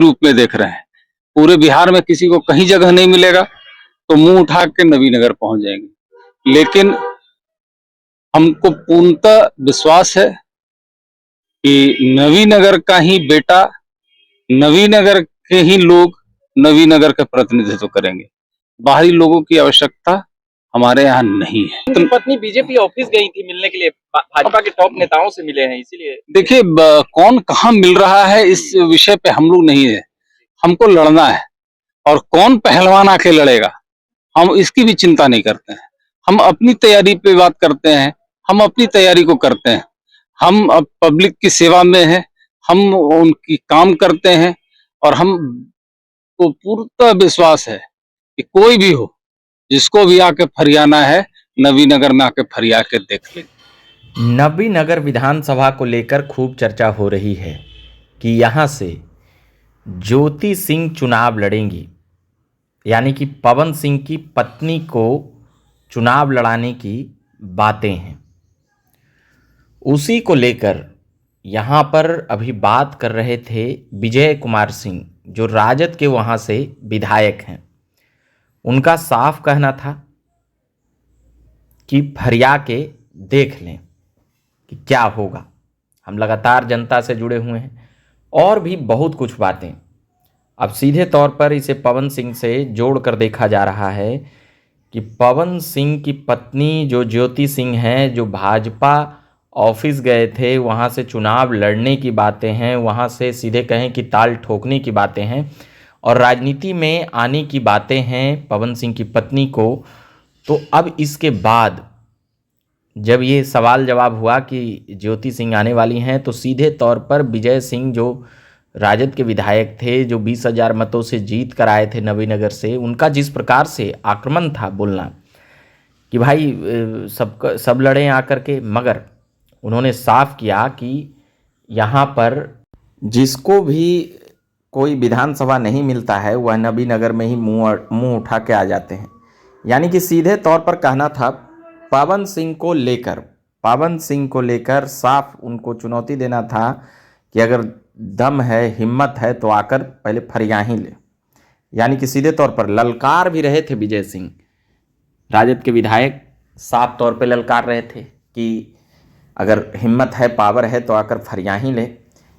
रूप में देख रहे हैं। पूरे बिहार में किसी को कहीं जगह नहीं मिलेगा तो मुंह उठा के नवीनगर पहुंच जाएंगे। लेकिन हमको पूर्णतः विश्वास है कि नवीनगर का ही बेटा, नवीनगर के ही लोग नवीनगर का प्रतिनिधित्व करेंगे। बाहरी लोगों की आवश्यकता हमारे यहाँ नहीं है। उनकी पत्नी बीजेपी ऑफिस गई थी मिलने के लिए, भाजपा के टॉप नेताओं से मिले हैं, इसीलिए देखिए कौन कहाँ मिल रहा है इस विषय पे हम लोग नहीं है। हमको लड़ना है और कौन पहलवान आके लड़ेगा हम इसकी भी चिंता नहीं करते हैं। हम अपनी तैयारी पे बात करते हैं, हम अपनी तैयारी को करते हैं। हम अब पब्लिक की सेवा में हैं, हम उनकी काम करते हैं और हम को पूर्णतः विश्वास है कि कोई भी हो, जिसको भी आके फरियाना है, नवीनगर में आके फरिया के देख ले। नवीनगर विधानसभा को लेकर खूब चर्चा हो रही है कि यहाँ से ज्योति सिंह चुनाव लड़ेंगी, यानी कि पवन सिंह की पत्नी को चुनाव लड़ाने की बातें हैं। उसी को लेकर यहाँ पर अभी बात कर रहे थे विजय कुमार सिंह, जो राजद के वहाँ से विधायक हैं। उनका साफ कहना था कि फरिया के देख लें कि क्या होगा। हम लगातार जनता से जुड़े हुए हैं और भी बहुत कुछ बातें। अब सीधे तौर पर इसे पवन सिंह से जोड़कर देखा जा रहा है कि पवन सिंह की पत्नी जो ज्योति सिंह हैं, जो भाजपा ऑफिस गए थे, वहाँ से चुनाव लड़ने की बातें हैं, वहाँ से सीधे कहें कि ताल ठोकने की बातें हैं और राजनीति में आने की बातें हैं पवन सिंह की पत्नी को। तो अब इसके बाद जब ये सवाल जवाब हुआ कि ज्योति सिंह आने वाली हैं, तो सीधे तौर पर विजय सिंह जो राजद के विधायक थे, जो 20,000 मतों से जीत कर आए थे नवीनगर से, उनका जिस प्रकार से आक्रमण था बोलना कि भाई सब लड़े आकर के, मगर उन्होंने साफ किया कि यहाँ पर जिसको भी कोई विधानसभा नहीं मिलता है वह नवीनगर में ही मुंह उठा के आ जाते हैं। यानी कि सीधे तौर पर कहना था पवन सिंह को लेकर साफ उनको चुनौती देना था कि अगर दम है, हिम्मत है तो आकर पहले फरिया ही ले। यानी कि सीधे तौर पर ललकार भी रहे थे विजय सिंह, राजद के विधायक साफ तौर पे ललकार रहे थे कि अगर हिम्मत है, पावर है तो आकर फरिया ही ले।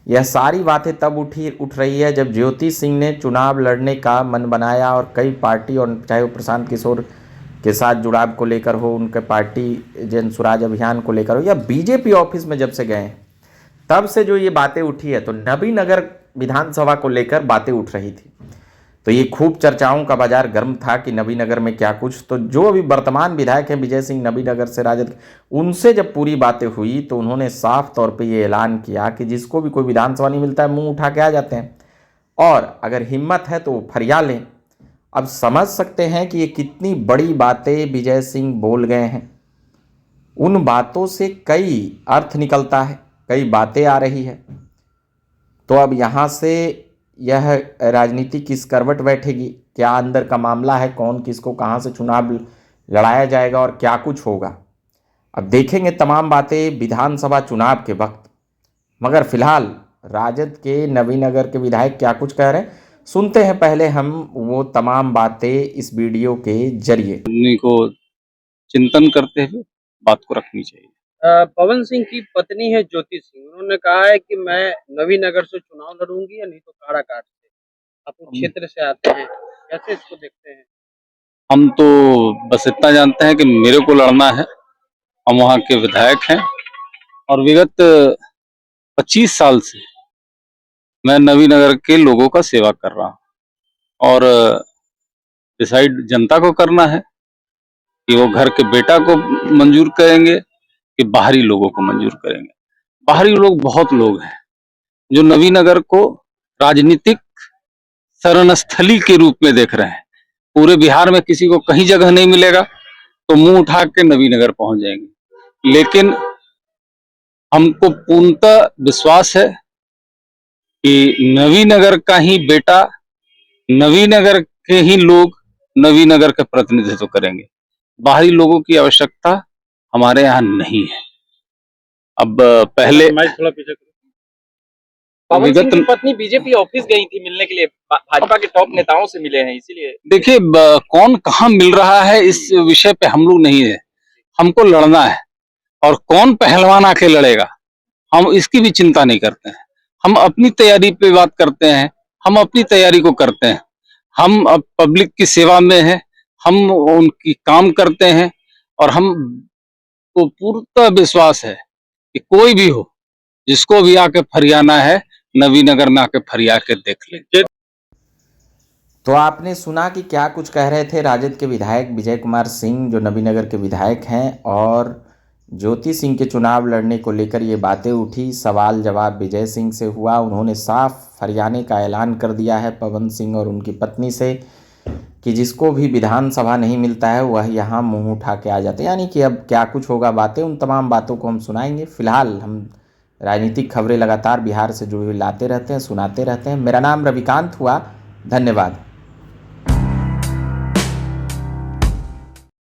यह सारी बातें तब उठ रही है जब ज्योति सिंह ने चुनाव लड़ने का मन बनाया और कई पार्टी, और चाहे वो प्रशांत किशोर के साथ जुड़ाव को लेकर हो, उनके पार्टी जन स्वराज अभियान को लेकर हो, या बीजेपी ऑफिस में जब से गए हैं तब से जो ये बातें उठी है, तो नवीनगर विधानसभा को लेकर बातें उठ रही थी। तो ये खूब चर्चाओं का बाजार गर्म था कि नवीनगर में क्या कुछ। तो जो अभी वर्तमान विधायक हैं विजय सिंह नवीनगर से राजद, उनसे जब पूरी बातें हुई तो उन्होंने साफ तौर पे ये ऐलान किया कि जिसको भी कोई विधानसभा नहीं मिलता है मुंह उठा के आ जाते हैं और अगर हिम्मत है तो फरिया लें। अब समझ सकते हैं कि ये कितनी बड़ी बातें विजय सिंह बोल गए हैं। उन बातों से कई अर्थ निकलता है, कई बातें आ रही है। तो अब यहाँ से यह राजनीति किस करवट बैठेगी, क्या अंदर का मामला है, कौन किसको कहाँ से चुनाव लड़ाया जाएगा और क्या कुछ होगा, अब देखेंगे तमाम बातें विधानसभा चुनाव के वक्त। मगर फिलहाल राजद के नवीनगर के विधायक क्या कुछ कह रहे हैं, सुनते हैं पहले हम वो तमाम बातें इस वीडियो के जरिए। उन्हीं को चिंतन करते हुए बात को रखनी चाहिए। पवन सिंह की पत्नी है ज्योति सिंह, उन्होंने कहा है कि मैं नवीनगर से चुनाव लड़ूंगी या नहीं तो काराकाट से। आप उस क्षेत्र से आते हैं, कैसे इसको देखते हैं? हम तो बस इतना जानते हैं कि मेरे को लड़ना है। हम वहाँ के विधायक हैं और विगत 25 साल से मैं नवीनगर के लोगों का सेवा कर रहा हूँ और डिसाइड जनता को करना है कि वो घर के बेटा को मंजूर करेंगे कि बाहरी लोगों को मंजूर करेंगे। बाहरी लोग बहुत लोग हैं जो नवीनगर को राजनीतिक शरणस्थली के रूप में देख रहे हैं। पूरे बिहार में किसी को कहीं जगह नहीं मिलेगा तो मुंह उठा के नवीनगर पहुंच जाएंगे। लेकिन हमको पूर्णतः विश्वास है कि नवीनगर का ही बेटा, नवीनगर के ही लोग नवीनगर का प्रतिनिधित्व करेंगे। बाहरी लोगों की आवश्यकता हमारे यहाँ नहीं है। अब पहले पवन सिंह विगत की पत्नी बीजेपी ऑफिस गई थी मिलने के लिए, भाजपा के टॉप नेताओं से मिले हैं, इसीलिए देखिए कौन कहाँ मिल रहा है इस विषय पे हम लोग नहीं है, हमको लड़ना है और कौन पहलवान आके लड़ेगा हम इसकी भी चिंता नहीं करते हैं। हम अपनी तैयारी पे बात करते हैं, हम अपनी तैयारी को करते हैं। हम अब पब्लिक की सेवा में हैं, हम उनकी काम करते हैं और हम को पूर्णतः विश्वास है कि कोई भी हो, जिसको भी आके फरियाना है, नवीनगर में आके फरिया के देख ले। तो आपने सुना कि क्या कुछ कह रहे थे राजद के विधायक विजय कुमार सिंह, जो नबीनगर के विधायक हैं, और ज्योति सिंह के चुनाव लड़ने को लेकर ये बातें उठी। सवाल जवाब विजय सिंह से हुआ, उन्होंने साफ हरियाणे का ऐलान कर दिया है पवन सिंह और उनकी पत्नी से कि जिसको भी विधानसभा नहीं मिलता है वह यहाँ मुंह उठा के आ जाते हैं। यानी कि अब क्या कुछ होगा बातें, उन तमाम बातों को हम सुनाएंगे। फिलहाल हम राजनीतिक खबरें लगातार बिहार से जुड़ी हुई लाते रहते हैं, सुनाते रहते हैं। मेरा नाम रविकांत हुआ, धन्यवाद।